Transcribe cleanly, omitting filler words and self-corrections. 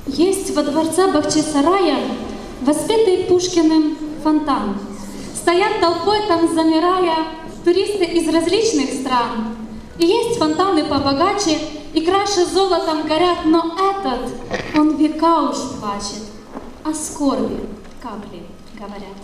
Есть во дворце Бахчисарая воспетый Пушкиным фонтан. Стоят толпой там, замирая, туристы из различных стран. И есть фонтаны побогаче и краше золотом горят, но этот, он века уж плачет, о скорби капли говорят.